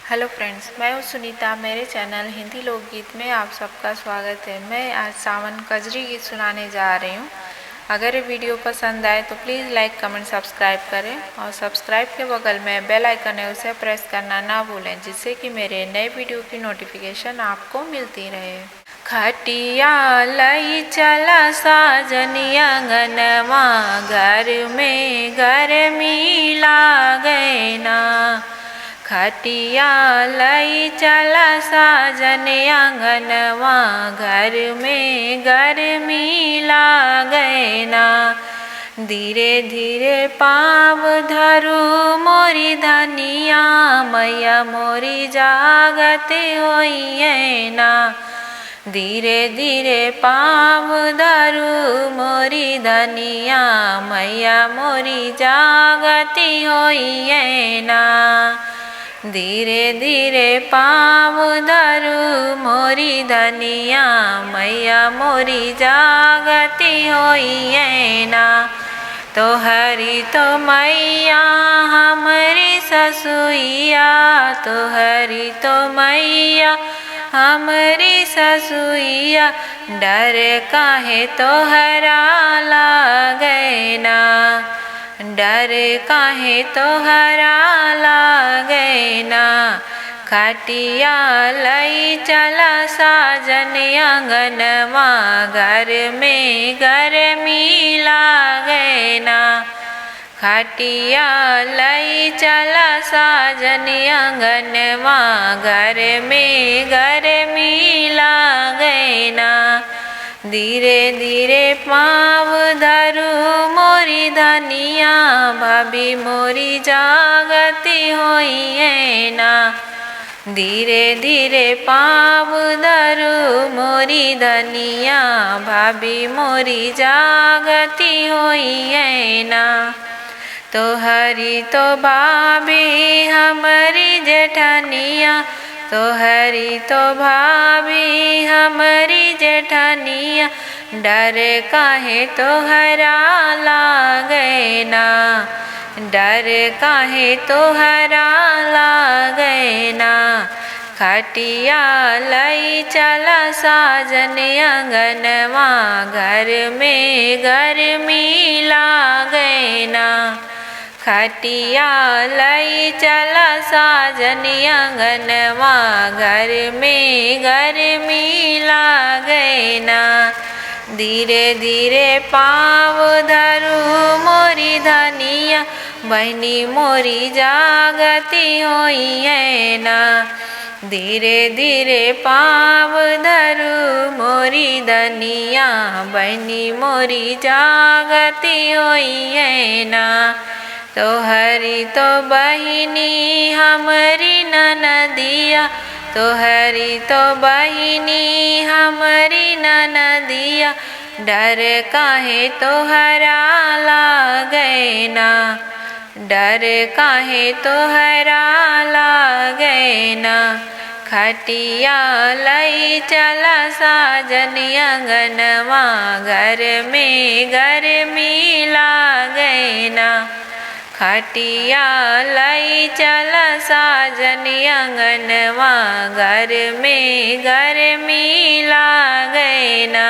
Hello friends, मैं हूँ सुनीता। मेरे चैनल हिंदी लोकगीत में आप सबका स्वागत है। मैं आज सावन कजरी गीत सुनाने जा रही हूँ। अगर ये वीडियो पसंद आए तो प्लीज़ लाइक कमेंट सब्सक्राइब करें और सब्सक्राइब के बगल में बेल आइकन है उसे प्रेस करना ना भूलें, जिससे कि मेरे नए वीडियो की नोटिफिकेशन आपको मिलती रहे। खटिया लई चला साजनिया गनवा, घर में गर्मी लागे ना। खटिया लई चला साजन आंगनवा, घर में गर्मी लागे ना। धीरे धीरे पाँव धरू मोरी धनिया, मैया मोरी जागत होइए ना। धीरे धीरे पाँव धरू मोरी धनिया, मैया मोरी जागती होइए ना। धीरे धीरे पाँव धरू मोरी धनिया, मैया मोरी जागती होइए ना। तोहरी तो मैया हमारी ससुइया, तोहरी तो मैया हमारी ससुइया, डर काहे तोहरा लागे ना। डर काहे तोहरा लागे ना। खटिया लई चला साजन आंगनवा, घर में गर्मी लागे ना। खटिया लई चला साजन आंगनवा, घर में गर्मी लागे ना। धीरे धीरे पाँव धरू मोरी धनिया, भाभी मोरी जागती होइए ना। धीरे धीरे पाँव धरू मोरी धनिया, भाभी मोरी जागती होइए ना। तोहरी तो भाभी हमारी जेठनिया, तोहरी तो भाभी हमारी जेठनिया, डर काहे तोहरा लागे ना। डर काहे तोहरा लागे ना। खटिया लई चला साजन आंगनवा, घर में गर्मी लागे ना। खटिया लई चला साजन आंगनवा, घर में गर्मी लागे ना। धीरे धीरे पाँव धरू मोरी धनिया, बहनी मोरी जागती होइए ना। धीरे धीरे पाँव धरू मोरी धनिया, बहनी मोरी जागती होइए ना। तोहरी तो बहिनी हमारी ननदिया, तोहरी तो बहिनी हमारी ननदिया, डर काहे तोहरा लागे ना। डर काहे तोहरा लागे ना। खटिया लई चला साजन आंगनवा, घर में गर्मी लागे ना। खटिया लई चला साजन आंगनवा, घर में गर्मी लागे ना।